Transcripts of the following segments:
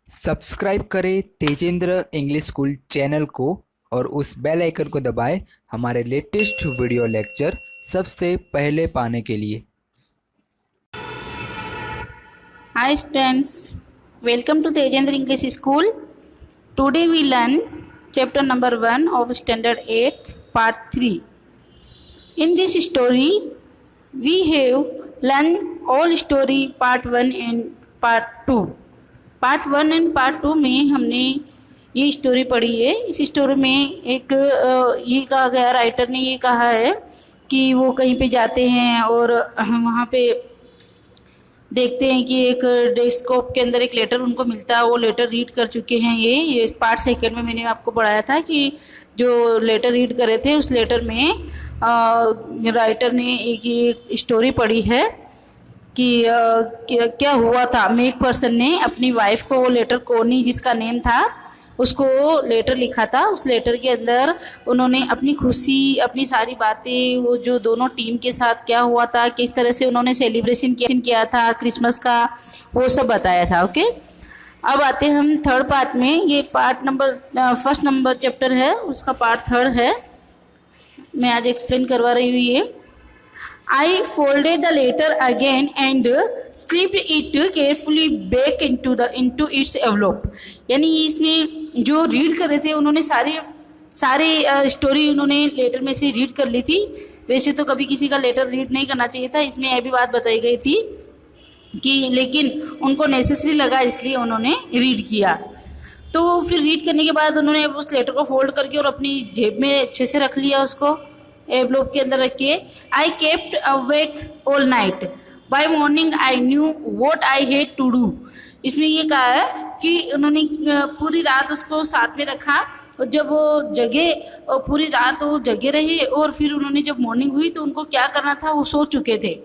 Subscribe करें Tejendra English school channel को और उस बेल आइकन को दबाएं हमारे लेटेस्ट वीडियो लेक्चर सबसे पहले पाने के लिए। Hi students, welcome to Tejendra English School. Today we learn chapter number 1 of standard 8 part 3. In this story we have learned all story part 1 and part 2. Part 1 and part 2 में हमने ये story पढ़ी है। इस स्टोरी में एक ये कहा गया, राइटर ने ये कहा है कि वो कहीं पे जाते हैं और वहाँ पे देखते हैं कि एक डेस्कटॉप के अंदर एक लेटर उनको मिलता है। वो लेटर रीड कर चुके हैं। ये पार्ट 2 में मैंने आपको पढ़ाया था कि जो लेटर रीड करे थे उस लेटर में राइटर ने एक स्टोरी पढ़ी है कि क्या हुआ था। मेक पर्सन ने अपनी वाइफ को वो लेटर, कोनी जिसका नेम था, उसको लेटर लिखा था। उस लेटर के अंदर उन्होंने अपनी खुशी, अपनी सारी बातें, वो जो दोनों टीम के साथ क्या हुआ था, किस तरह से उन्होंने सेलिब्रेशन किया था क्रिसमस का, वो सब बताया था। ओके, अब आते हैं हम थर्ड पार्ट में। ये part number first number chapter है, उसका पार्ट 3 है। मैं आज एक्सप्लेन करवा रही हूँ ये। I folded the letter again and slipped it carefully back into its envelope. यानी इसमें जो रीड कर रहे थे उन्होंने सारे स्टोरी उन्होंने लेटर में से रीड कर ली थी। वैसे तो कभी किसी का लेटर रीड नहीं करना चाहिए था, इसमें यह भी बात बताई गई थी कि लेकिन उनको नेसेसरी लगा इसलिए उन्होंने रीड किया। तो फिर रीड करने के बाद उन्होंने उस लेटर को फोल्ड करके और अपनी जेब में अच्छे से रख लिया, उसको एनवेलप के अंदर रखिए। I kept awake all night, by morning I knew what I had to do. इसमें ये कहा है कि उन्होंने पूरी रात उसको साथ में रखा और जब वो जगे और पूरी रात वो जगे रहे और फिर उन्होंने जब मॉर्निंग हुई तो उनको क्या करना था वो सो चुके थे।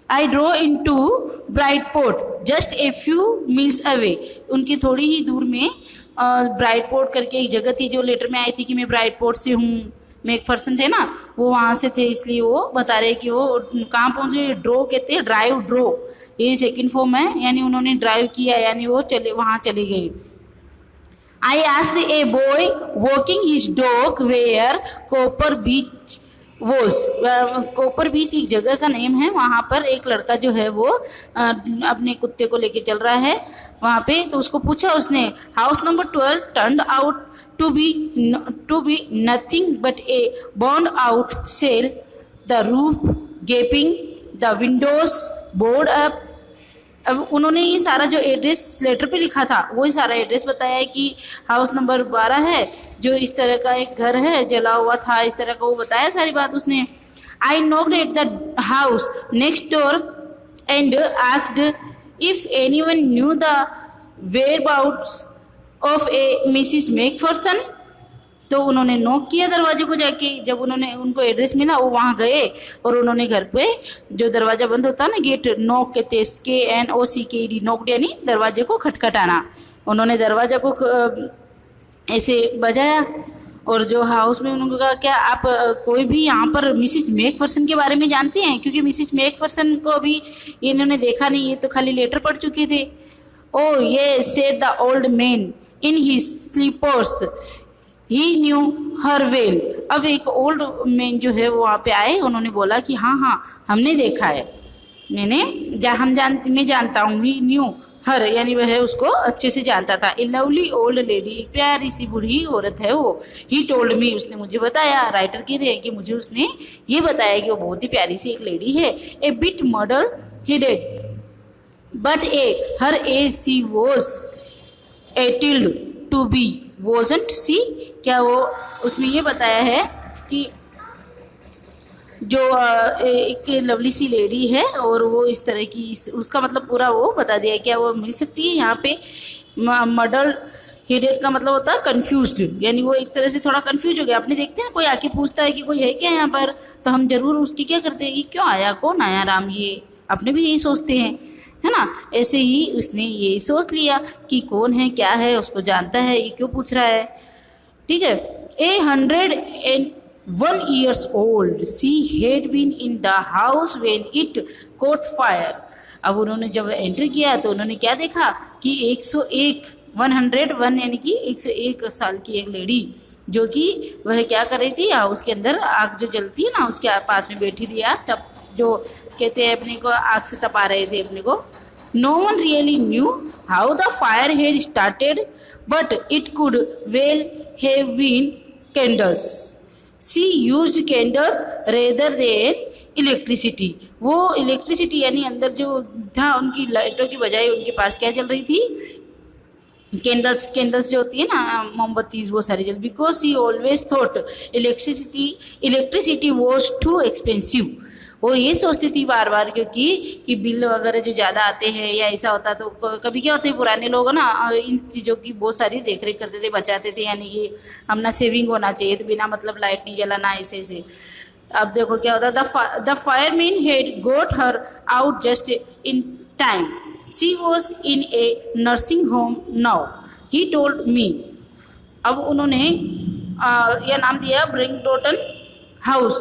I drew into Brightport just a few miles away. उनकी थोड़ी ही दूर में ब्राइट पोर्ट करके एक जगह थी, जो लेटर में आई थी कि मैं ब्राइट पोर्ट से हूँ। मेक पर्सन थे ना, वो वहाँ से थे, इसलिए वो बता रहे कि वो कहाँ पहुँचे। ड्रो कहते हैं, ड्राइव, ड्रो ये सेकंड फॉर्म है, यानी उन्होंने ड्राइव किया, यानी वो वहाँ चले गए। I asked a boy walking his dog where Copper Beech was. Copper Beech एक जगह का नेम है, वहाँ पर एक लड़का जो है वो अपने कुत्ते को लेके चल रहा है वहाँ पे। तो उसको पूछा उसने, house number 12 turned out to be nothing but a burned out cell, the roof gaping, the windows boarded up. अब उन्होंने ये सारा जो एड्रेस लेटर पे लिखा था वही सारा एड्रेस बताया है कि हाउस नंबर 12 है, जो इस तरह का एक घर है, जला हुआ था, इस तरह का वो बताया सारी बात उसने। आई knocked at the house next door and asked if anyone knew the whereabouts of A Mrs Macpherson. तो उन्होंने नॉक किया दरवाजे को जाके, जब उनको एड्रेस मिला वो वहाँ गए और उन्होंने घर पे जो दरवाज़ा बंद होता है ना, गेट, नॉक कहते हैं, KNOCKED, नॉक यानी दरवाजे को खटखटाना। उन्होंने दरवाजा को ऐसे बजाया और जो हाउस में उन्होंने कहा, क्या आप कोई भी यहाँ पर मिसिस मैकफर्सन के बारे में जानते हैं? क्योंकि मिसिस मैकफर्सन को अभी इन्होंने देखा नहीं, ये तो खाली लेटर पढ़ चुके थे। Oh yes, said the old man in his slippers. He knew her well. अब एक ओल्ड मैन जो है वो वहाँ पे आए, उन्होंने बोला कि हाँ हाँ हमने देखा है, मैं जानता हूँ। He knew her यानी वह उसको अच्छे से जानता था। A lovely old lady, एक प्यारी सी बूढ़ी औरत है वो। He told me, उसने मुझे बताया। राइटर कह रहे हैं कि मुझे उसने ये बताया कि वो बहुत ही प्यारी सी एक लेडी है। A bit muddle headed but her age she was entitled to be, wasn't she? क्या वो उसमें ये बताया है कि जो एक लवली सी लेडी है और वो इस तरह की, उसका मतलब पूरा वो बता दिया। क्या वो मिल सकती है यहाँ पे? मडल हेडेड का मतलब होता है कंफ्यूज्ड, यानी वो एक तरह से थोड़ा कंफ्यूज हो गया। आपने देखते हैं कोई आके पूछता है कि कोई है क्या यहाँ पर, तो हम जरूर उसकी क्या करते हैं कि क्यों आया, कौन आया राम, ये अपने भी यही सोचते हैं, है ना। ऐसे ही उसने ये सोच लिया कि कौन है, क्या है, उसको जानता है, ये क्यों पूछ रहा है। ठीक है। 101 years old, she had been in the house when it caught fire. अब उन्होंने जब एंटर किया तो उन्होंने क्या देखा कि 101 101 यानी कि 101 साल की एक लेडी, जो कि वह क्या कर रही थी, उसके अंदर आग जो जलती है ना उसके पास में बैठी थी यार, तब जो कहते हैं अपने को आग से तपा रहे थे अपने को। No one really knew how the fire had started but it could well have been candles. She used candles rather than electricity. वो इलेक्ट्रिसिटी यानी अंदर जो था उनकी लाइटों की बजाय उनके पास क्या जल रही थी, कैंडल्स। कैंडल्स जो होती है ना मोमबत्तीज, वो सारी जल, because she always thought electricity was too expensive. वो ये सोचती थी बार बार, क्योंकि कि बिल वगैरह जो ज़्यादा आते हैं या ऐसा होता, तो कभी क्या होते हैं पुराने लोग ना इन चीज़ों की बहुत सारी देख रेख करते थे, बचाते थे, यानी कि हम ना सेविंग होना चाहिए, तो बिना मतलब लाइट नहीं जलाना ऐसे ऐसे। अब देखो क्या होता, the fireman had got her out just in time. She was in a nursing home now, he told me. अब उन्होंने यह नाम दिया Brington House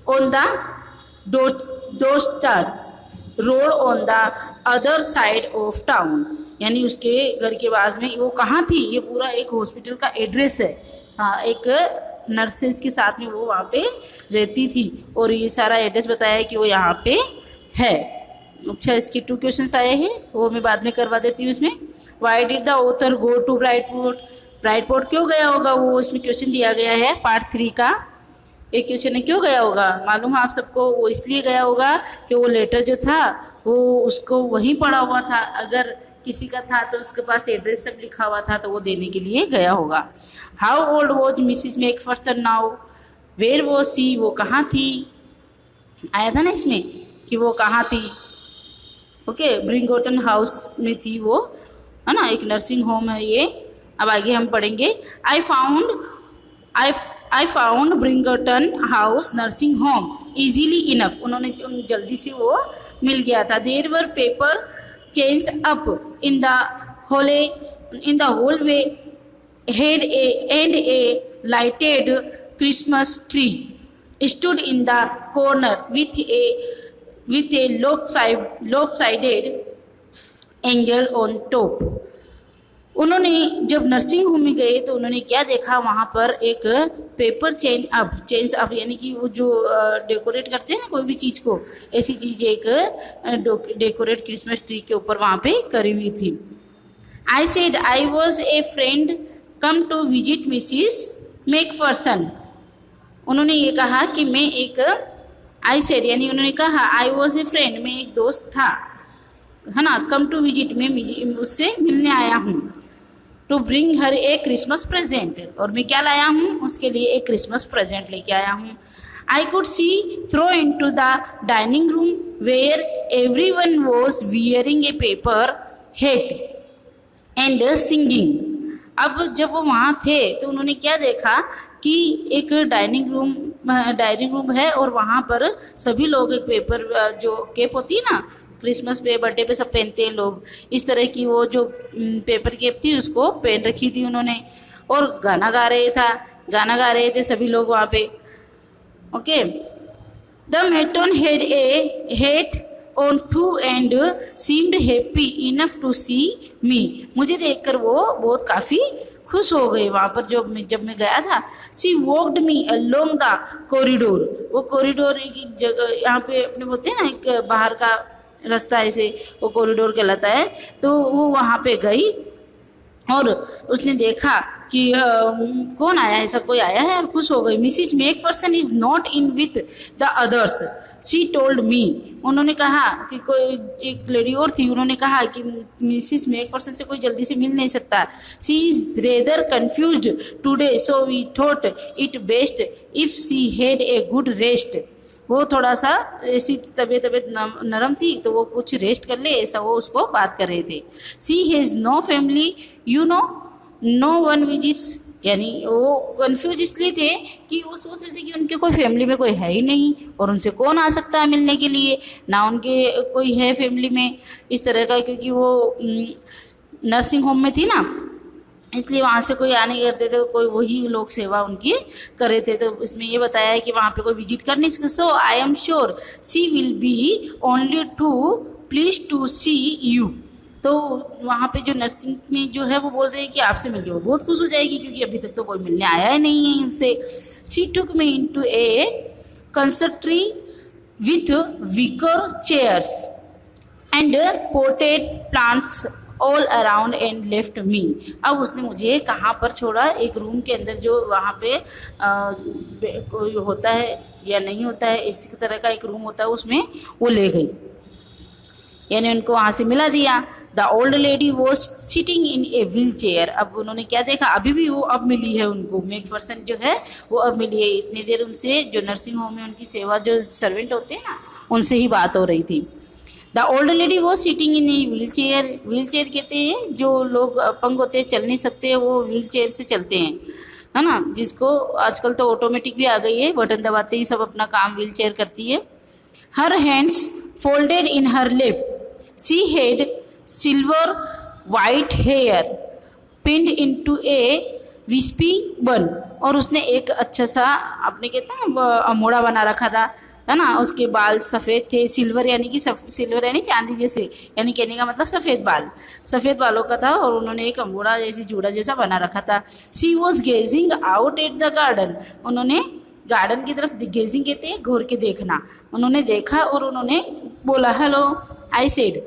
on the Dosters Road on the other side of town. यानी उसके घर के पास में वो कहाँ थी, ये पूरा एक हॉस्पिटल का एड्रेस है। हाँ, एक नर्सेज के साथ में वो वहाँ पे रहती थी और ये सारा एड्रेस बताया कि वो यहाँ पे है। अच्छा, इसके 2 क्वेश्चंस आए हैं, वो मैं बाद में करवा देती हूँ इसमें। Why did the author go to Brightport? Brightport क्यों गया होगा, वो इसमें क्वेश्चन दिया गया है पार्ट 3 का। एक क्वेश्चन है क्यों गया होगा, मालूम है आप सबको, वो इसलिए गया होगा कि वो लेटर जो था वो उसको वहीं पड़ा हुआ था, अगर किसी का था तो उसके पास एड्रेस सब लिखा हुआ था, तो वो देने के लिए गया होगा। How old was Mrs McPherson now? Where was she? वो कहाँ थी? आया था ना इसमें कि वो कहाँ थी। ओके, ब्रिंगटन हाउस में थी वो, है ना, एक नर्सिंग होम है ये। अब आगे हम पढ़ेंगे। I found Brington house nursing home easily enough. उन्होंने जल्दी से वो मिल गया था। There were paper chains up in the hallway head and a lighted Christmas tree stood in the corner with a lopsided angel on top। उन्होंने जब nursing home में गए तो उन्होंने क्या देखा, वहाँ पर एक पेपर चेन्स अप यानी कि वो जो डेकोरेट करते हैं ना कोई भी चीज़ को, ऐसी चीज़ एक डेकोरेट क्रिसमस ट्री के ऊपर वहाँ पे करी हुई थी। I said I was a friend come to visit Mrs McPherson. उन्होंने ये कहा कि मैं एक, आई सेड यानी उन्होंने कहा, आई वॉज ए फ्रेंड, मैं एक दोस्त था, है ना, कम टू विजिट, मैं उससे मिलने आया हूँ, to bring her a Christmas present, और मैं क्या लाया हूँ, उसके लिए एक क्रिसमस प्रेजेंट लेके आया हूँ। I could see through into the dining room where everyone was wearing a paper hat and singing. अब जब वो वहाँ थे तो उन्होंने क्या देखा कि एक डाइनिंग रूम है और वहाँ पर सभी लोग एक पेपर जो केप होती है ना, क्रिसमस पे बर्थडे पे सब पहनते हैं लोग, इस तरह की वो जो पेपर केप थी उसको पहन रखी थी उन्होंने, और गाना गा रहे थे सभी लोग वहाँ पे। Okay, the matron had a hat on too and seemed happy enough to see me. मुझे देखकर वो बहुत काफ़ी खुश हो गई वहाँ पर जब मैं गया था। She walked me along the corridor. वो कॉरिडोर एक जगह यहाँ पे अपने बोलते हैं ना, एक बाहर का रास्ता ऐसे वो कॉरिडोर कहलाता है, तो वो वहाँ पे गई और उसने देखा कि कौन आया, ऐसा कोई आया है, और खुश हो गई। Mrs Macpherson is not in with the others, she told me. उन्होंने कहा कि कोई एक लेडी और थी, उन्होंने कहा कि मिसिस मैकफर्सन से कोई जल्दी से मिल नहीं सकता। She is rather confused today so we thought it best if she had a good rest. वो थोड़ा सा ऐसी तबीयत नरम थी तो वो कुछ रेस्ट कर ले, ऐसा वो उसको बात कर रहे थे। She has no family you know no one visits, यानी वो कंफ्यूज इसलिए थे कि वो सोच रहे थे कि उनके कोई फैमिली में कोई है ही नहीं और उनसे कौन आ सकता है मिलने के लिए, ना उनके कोई है फैमिली में इस तरह का, क्योंकि वो नर्सिंग होम में थी ना, इसलिए वहाँ से कोई आ नहीं करते थे, कोई वही लोग सेवा उनकी कर रहे थे। तो इसमें ये बताया है कि वहाँ पे कोई विजिट कर नहीं सकता। So I am sure she will be only too please to see you. तो वहाँ पे जो नर्सिंग में जो है वो बोल रहे हैं कि आपसे मिलके वो बहुत खुश हो जाएगी, क्योंकि अभी तक तो कोई मिलने आया ही नहीं है इनसे. She took me into a conservatory with wicker chairs and potted plants all around and left me. अब उसने मुझे कहाँ पर छोड़ा, एक रूम के अंदर जो वहाँ पे कोई होता है या नहीं होता है, इसी तरह का एक रूम होता है, उसमें वो ले गई, यानी उनको वहाँ से मिला दिया. The old lady was sitting in a wheel chair. अब उन्होंने क्या देखा, अभी भी वो अब मिली है उनको, मैकफर्सन जो है वो अब मिली है. इतनी देर उनसे जो नर्सिंग होम में उनकी सेवा जो सर्वेंट होते हैं ना, उनसे ही बात हो रही थी. The old lady was sitting in a wheel chair. Wheel chair कहते हैं जो लोग अपंग होते हैं, चल नहीं सकते, वो व्हील चेयर से चलते हैं, है ना, जिसको आजकल तो ऑटोमेटिक भी आ गई है, बटन दबाते ही सब अपना काम व्हील चेयर करती है. Her hands folded in her lip. She had silver white hair pinned into a wispy bun. और उसने एक अच्छा सा, आपने कहता है अमोड़ा बना रखा था, है ना, उसके बाल सफ़ेद थे. सिल्वर यानी कि सिल्वर यानी चांदी जैसे, यानी कहने का मतलब सफ़ेद बाल, सफ़ेद बालों का था, और उन्होंने एक अमोड़ा जैसी जूड़ा जैसा बना रखा था. She was gazing out at the garden. उन्होंने गार्डन की तरफ, गेजिंग कहते हैं घूर के देखना, उन्होंने देखा और उन्होंने बोला हेलो. I said.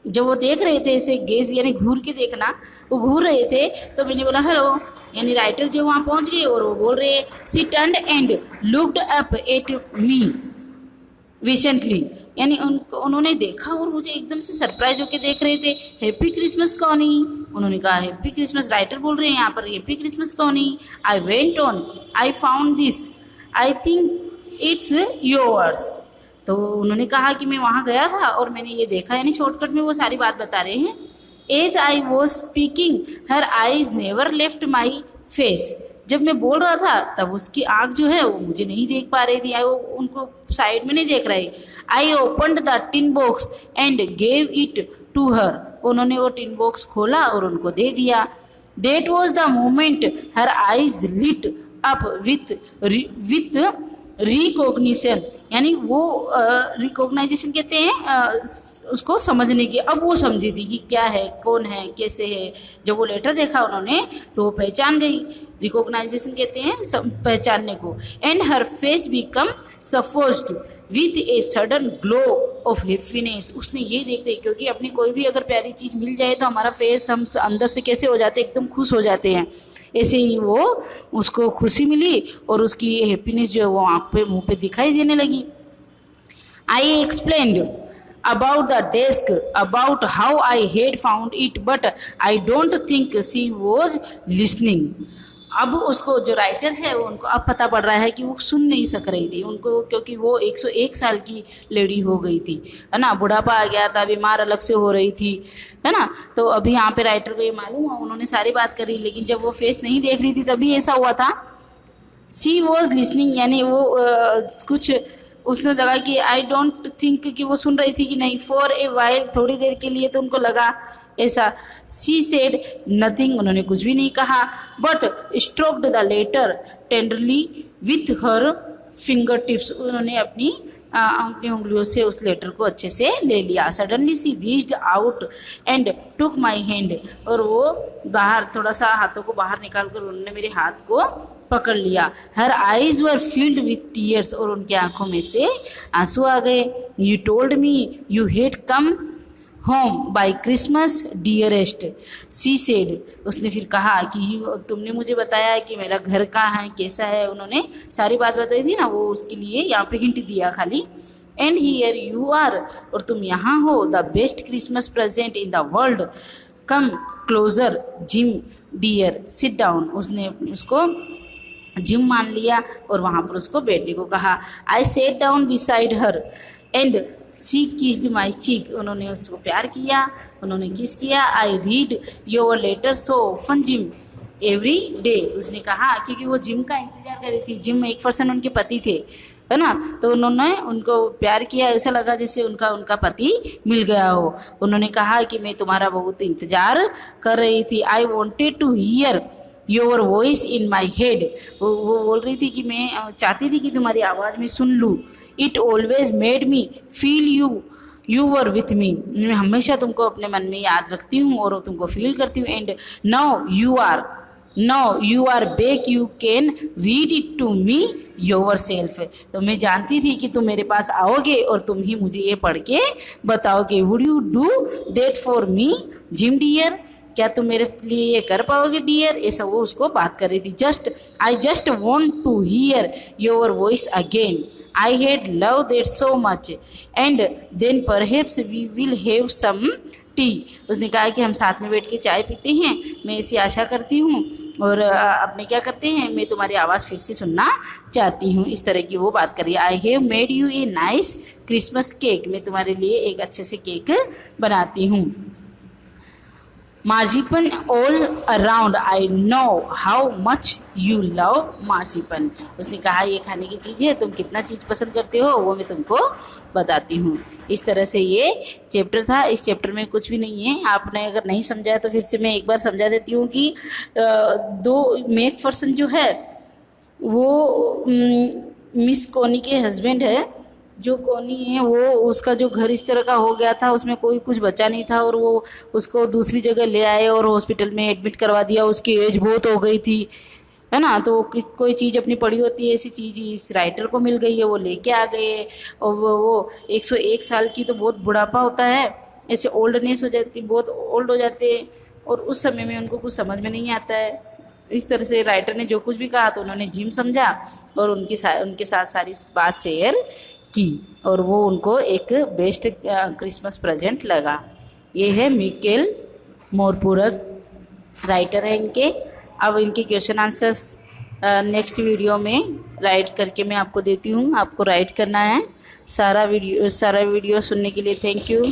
जब वो देख रहे थे ऐसे, गेज यानी घूर के देखना, वो घूर रहे थे, तो मैंने बोला हेलो, यानी राइटर जो वहाँ पहुँच गए और वो बोल रहे हैं. She turned and looked up at me recently. यानी उन्होंने देखा और मुझे एकदम से सरप्राइज होके देख रहे थे. Happy Christmas Connie. उन्होंने कहा हैप्पी क्रिसमस. राइटर बोल रहे हैं यहाँ पर happy Christmas Connie. I went on. I found this. I think it's yours. तो उन्होंने कहा कि मैं वहाँ गया था और मैंने ये देखा, यानी शॉर्टकट में वो सारी बात बता रहे हैं. As I was speaking her eyes never left my face. जब मैं बोल रहा था तब उसकी आँख जो है वो मुझे नहीं देख पा रही थी, वो उनको साइड में नहीं देख रही. I opened the tin box and gave it to her. उन्होंने वो टिन बॉक्स खोला और उनको दे दिया. That was the moment her eyes lit up with recognition. यानी वो रिकॉग्नाइजेशन कहते हैं उसको समझने की. अब वो समझी थी कि क्या है, कौन है, कैसे है. जब वो लेटर देखा उन्होंने तो वो पहचान गई. रिकॉग्नाइजेशन कहते हैं पहचानने को. And her face become suffused with a sudden glow of happiness. उसने ये देखते, क्योंकि अपनी कोई भी अगर प्यारी चीज़ मिल जाए तो हमारा फेस, हम अंदर से कैसे हो जाते हैं, एकदम खुश हो जाते हैं. ऐसे ही वो, उसको खुशी मिली और उसकी हैप्पीनेस जो है वो आँख पे, मुंह पे दिखाई देने लगी. आई explained about the desk, about how I had found it, but I don't think she was listening. अब उसको जो राइटर है वो, उनको अब पता पड़ रहा है कि वो सुन नहीं सक रही थी उनको, क्योंकि वो 101 साल की लेडी हो गई थी, है ना, बुढ़ापा आ गया था, बीमार अलग से हो रही थी, है ना. तो अभी यहाँ पे राइटर को ये मालूम हुआ, उन्होंने सारी बात करी, लेकिन जब वो फेस नहीं देख रही थी तभी ऐसा हुआ था. शी वॉज लिसनिंग, यानी वो कुछ उसने लगा कि आई डोंट थिंक कि वो सुन रही थी कि नहीं. फॉर ए वाइल, थोड़ी देर के लिए तो उनको लगा ऐसा. She said nothing. उन्होंने कुछ भी नहीं कहा. But stroked the letter tenderly with her finger tips. उन्होंने अपनी उंगलियों से उस लेटर को अच्छे से ले लिया. Suddenly she reached out and took my hand. और वो बाहर, थोड़ा सा हाथों को बाहर निकाल कर उन्होंने मेरे हाथ को पकड़ लिया. Her eyes were filled with tears. और उनकी आंखों में से आंसू आ गए. You told me you had come home by Christmas dearest. She said. उसने फिर कहा कि तुमने मुझे बताया कि मेरा घर कहाँ है, कैसा है. उन्होंने सारी बात बताई थी ना, वो उसके लिए यहाँ पे हिंट दिया खाली. And here you are. और तुम यहाँ हो. The best Christmas present in the world. Come closer Jim dear, sit down. उसने उसको जिम मान लिया और वहाँ पर उसको बैठने को कहा. I sat down beside her and she kissed my cheek. उन्होंने उसको प्यार किया, उन्होंने किस किया. I read your letter so often Jim every day. उसने कहा, क्योंकि वो जिम का इंतजार कर रही थी. जिम एक पर्सन उनके पति थे, है ना, तो उन्होंने उनको प्यार किया. ऐसा लगा जैसे उनका पति मिल गया हो. उन्होंने कहा कि मैं तुम्हारा बहुत इंतजार कर रही थी. I wanted to hear your voice in my head. वो बोल रही थी कि मैं चाहती थी कि तुम्हारी आवाज़ में सुन लूँ. It always made me feel you you were with me, मैं हमेशा तुमको अपने मन में याद रखती हूँ और तुमको फील करती हूँ। And now you are back, you can read it to me yourself. तो मैं जानती थी कि तुम मेरे पास आओगे और तुम ही मुझे ये पढ़ के बताओगे। Would you do that for me Jim dear, क्या तुम मेरे लिए ये कर पाओगे डियर? ऐसा वो उसको बात कर रही थी। I just want to hear your voice again, I had love that so much, and then perhaps we will have some tea. उसने कहा कि हम साथ में बैठ के चाय पीते हैं, मैं ऐसी आशा करती हूँ, और अपने क्या करते हैं, मैं तुम्हारी आवाज़ फिर से सुनना चाहती हूँ। इस तरह की वो बात कर रही है। I have made you a nice Christmas cake, मैं तुम्हारे लिए एक अच्छे से केक बनाती हूँ। Marzipan all around, I know how much you love marzipan. उसने कहा ये खाने की चीज़ है, तुम कितना चीज़ पसंद करते हो वो मैं तुमको बताती हूँ। इस तरह से ये चैप्टर था। इस चैप्टर में कुछ भी नहीं है, आपने अगर नहीं समझा है तो फिर से मैं एक बार समझा देती हूँ कि मैकफर्सन जो है वो मिस कोनी के हस्बैंड है। जो कोनी है वो, उसका जो घर इस तरह का हो गया था, उसमें कोई कुछ बचा नहीं था, और वो उसको दूसरी जगह ले आए और हॉस्पिटल में एडमिट करवा दिया। उसकी एज बहुत हो गई थी, है ना, तो कोई चीज़ अपनी पड़ी होती है, ऐसी चीज़ इस राइटर को मिल गई है, वो लेके आ गए। और वो 101 साल की तो बहुत बुढ़ापा होता है, ऐसे ओल्डनेस हो जाती, बहुत ओल्ड हो जाते हैं, और उस समय में उनको कुछ समझ में नहीं आता है। इस तरह से राइटर ने जो कुछ भी कहा तो उन्होंने जिम समझा और उनके साथ सारी बात शेयर की, और वो उनको एक बेस्ट क्रिसमस प्रेजेंट लगा। ये है मिकेल मोरपूरक, राइटर है इनके। अब इनके क्वेश्चन आंसर्स नेक्स्ट वीडियो में राइट करके मैं आपको देती हूँ, आपको राइट करना है। सारा वीडियो सुनने के लिए थैंक यू।